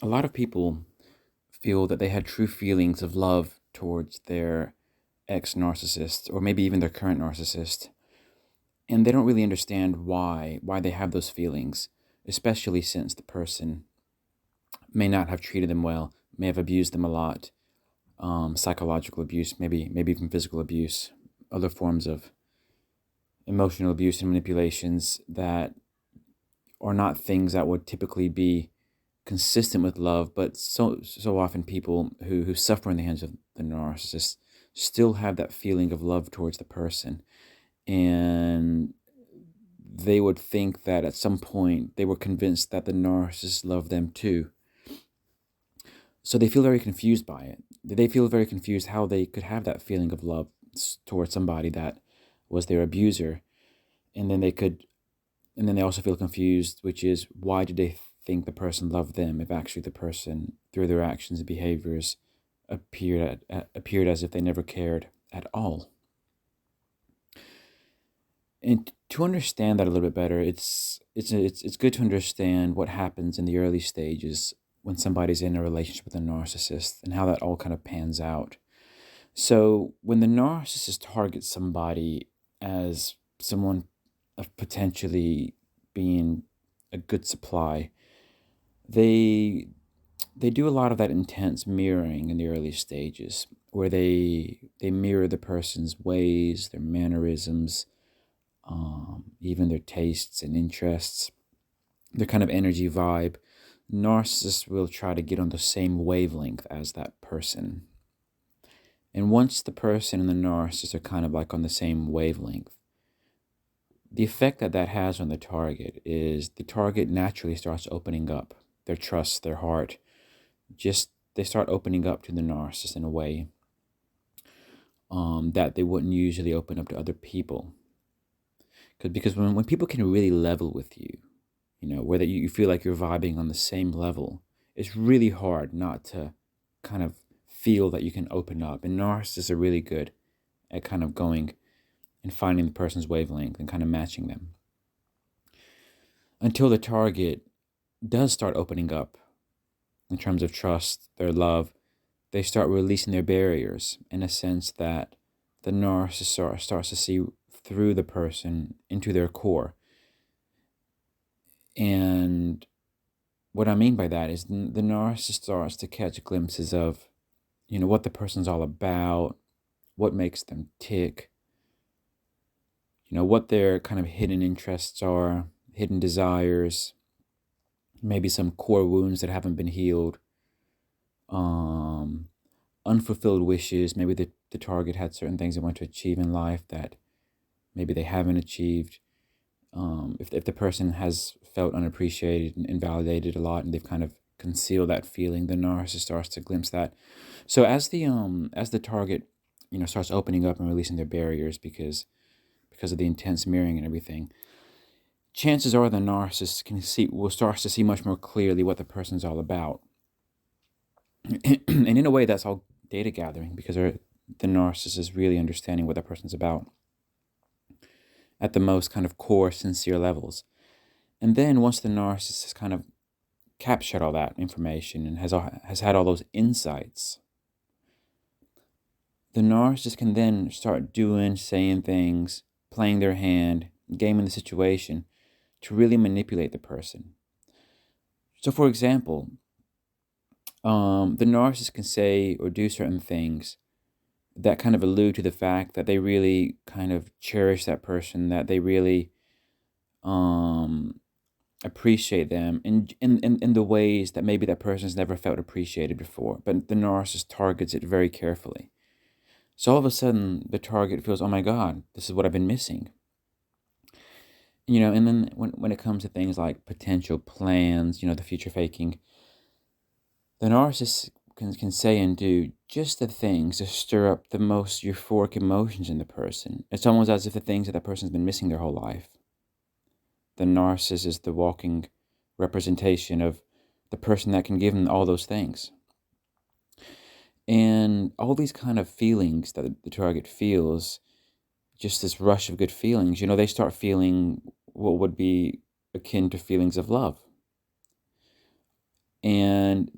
A lot of people feel that they had true feelings of love towards their ex narcissist or maybe even their current narcissist, and they don't really understand why they have those feelings, especially since the person may not have treated them well, may have abused them a lot, psychological abuse, maybe even physical abuse, other forms of emotional abuse and manipulations that are not things that would typically be consistent with love, but so often people who suffer in the hands of the narcissist still have that feeling of love towards the person, and they would think that at some point they were convinced that the narcissist loved them too. So they feel very confused by it. They feel very confused how they could have that feeling of love towards somebody that was their abuser, and then they could and then they also feel confused, which is why did they think the person loved them if actually the person, through their actions and behaviors, appeared as if they never cared at all. And to understand that a little bit better, it's good to understand what happens in the early stages when somebody's in a relationship with a narcissist and how that all kind of pans out. So when the narcissist targets somebody as someone of potentially being a good supply, they they do a lot of that intense mirroring in the early stages, where they mirror the person's ways, their mannerisms, even their tastes and interests, their kind of energy vibe. Narcissists will try to get on the same wavelength as that person. And once the person and the narcissist are kind of like on the same wavelength, the effect that that has on the target is the target naturally starts opening up their trust, their heart. Just they start opening up to the narcissist in a way that they wouldn't usually open up to other people. Because when people can really level with you, where that you feel like you're vibing on the same level, it's really hard not to kind of feel that you can open up. And narcissists are really good at kind of going and finding the person's wavelength and kind of matching them until the target does start opening up in terms of trust, their love. They start releasing their barriers in a sense that the narcissist starts to see through the person into their core. And what I mean by that is the narcissist starts to catch glimpses of, what the person's all about, what makes them tick, what their kind of hidden interests are, hidden desires, maybe some core wounds that haven't been healed, um, unfulfilled wishes. Maybe the target had certain things they want to achieve in life that maybe they haven't achieved. If the person has felt unappreciated and invalidated a lot and they've kind of concealed that feeling, the narcissist starts to glimpse that. So as the target, starts opening up and releasing their barriers because of the intense mirroring and everything, chances are the narcissist will start to see much more clearly what the person's all about. And in a way, that's all data gathering because the narcissist is really understanding what that person's about at the most kind of core, sincere levels. And then once the narcissist has kind of captured all that information and has had all those insights, the narcissist can then start doing, saying things, playing their hand, gaming the situation to really manipulate the person. So, for example, the narcissist can say or do certain things that kind of allude to the fact that they really kind of cherish that person, that they really um, appreciate them in the ways that maybe that person's never felt appreciated before. But the narcissist targets it very carefully. So all of a sudden, the target feels, oh my God, this is what I've been missing. And then when it comes to things like potential plans, the future faking, the narcissist can say and do just the things to stir up the most euphoric emotions in the person. It's almost as if the things that that person's been missing their whole life. The narcissist is the walking representation of the person that can give them all those things. And all these kind of feelings that the target feels, just this rush of good feelings, they start feeling what would be akin to feelings of love. And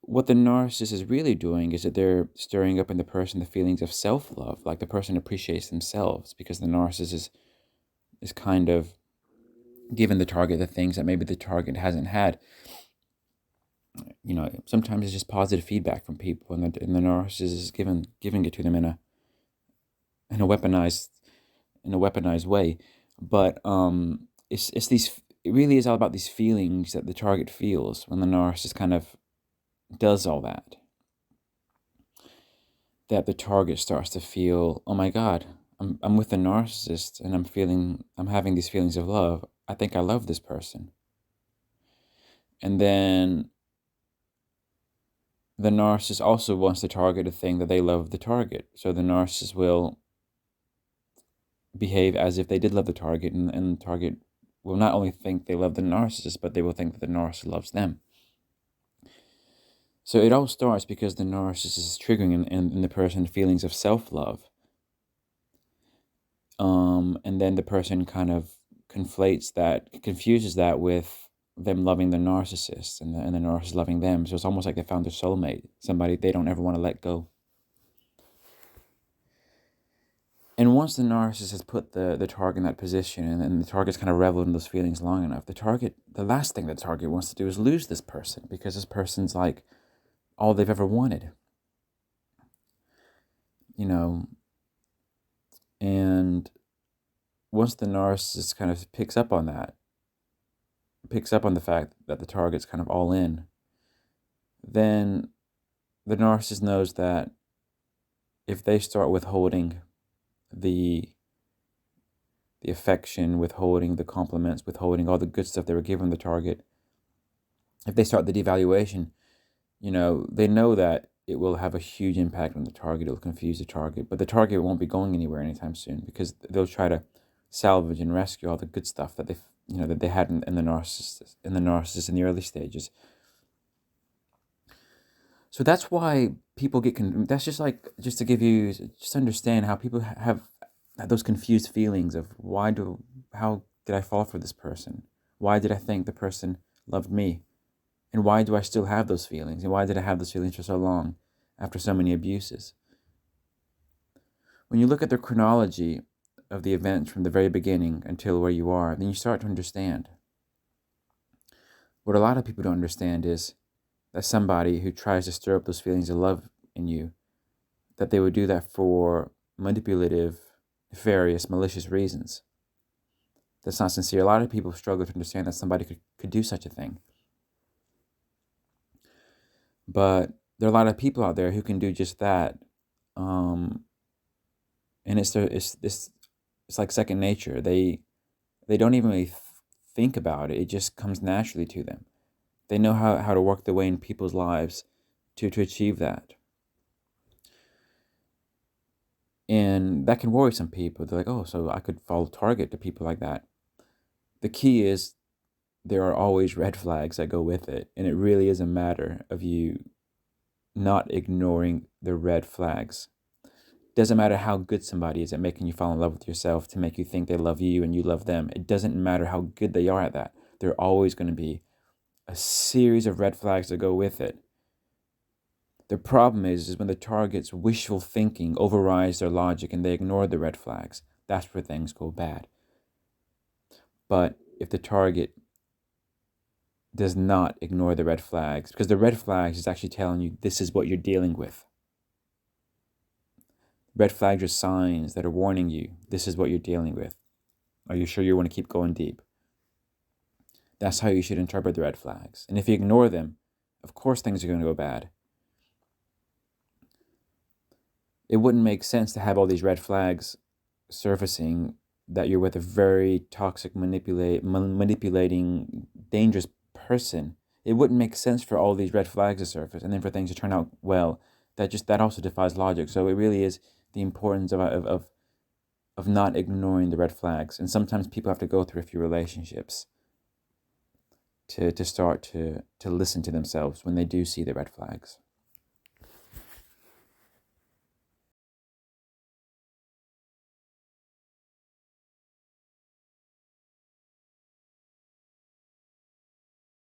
what the narcissist is really doing is that they're stirring up in the person the feelings of self-love, like the person appreciates themselves, because the narcissist is kind of giving the target the things that maybe the target hasn't had. Sometimes it's just positive feedback from people, and the narcissist is giving it to them in a weaponized way. But it's these. It really is all about these feelings that the target feels when the narcissist kind of does all that. That the target starts to feel, oh my God, I'm with the narcissist, and I'm having these feelings of love. I think I love this person. And then the narcissist also wants the target to think that they love the target. So the narcissist will behave as if they did love the target, and the target will not only think they love the narcissist, but they will think that the narcissist loves them. So it all starts because the narcissist is triggering in the person feelings of self-love. And then the person kind of confuses that with them loving the narcissist, and the narcissist loving them. So it's almost like they found their soulmate, somebody they don't ever want to let go. And once the narcissist has put the target in that position, and the target's kind of reveled in those feelings long enough, the last thing the target wants to do is lose this person, because this person's like all they've ever wanted. And once the narcissist kind of picks up on the fact that the target's kind of all in, then the narcissist knows that if they start withholding the affection, withholding the compliments, withholding all the good stuff they were giving the target, if they start the devaluation, they know that it will have a huge impact on the target. It will confuse the target, but the target won't be going anywhere anytime soon, because they'll try to salvage and rescue all the good stuff that they had in the narcissist in the early stages. So that's why people get that's just to give you, just understand how people have those confused feelings of how did I fall for this person? Why did I think the person loved me? And why do I still have those feelings? And why did I have those feelings for so long after so many abuses? When you look at the chronology of the events from the very beginning until where you are, then you start to understand. What a lot of people don't understand is that somebody who tries to stir up those feelings of love in you, that they would do that for manipulative, nefarious, malicious reasons. That's not sincere. A lot of people struggle to understand that somebody could do such a thing. But there are a lot of people out there who can do just that, and it's like second nature. They don't even really think about it. It just comes naturally to them. They know how to work their way in people's lives to achieve that. And that can worry some people. They're like, oh, so I could fall target to people like that. The key is there are always red flags that go with it. And it really is a matter of you not ignoring the red flags. Doesn't matter how good somebody is at making you fall in love with yourself to make you think they love you and you love them. It doesn't matter how good they are at that. There are always going to be a series of red flags that go with it. The problem is when the target's wishful thinking overrides their logic and they ignore the red flags. That's where things go bad. But if the target does not ignore the red flags, because the red flags is actually telling you this is what you're dealing with. Red flags are signs that are warning you this is what you're dealing with. Are you sure you want to keep going deep? That's how you should interpret the red flags. And if you ignore them, of course things are going to go bad. It wouldn't make sense to have all these red flags surfacing that you're with a very toxic, manipulating, dangerous person. It wouldn't make sense for all these red flags to surface and then for things to turn out well. That also defies logic. So it really is the importance of not ignoring the red flags. And sometimes people have to go through a few relationships to start to listen to themselves when they do see the red flags.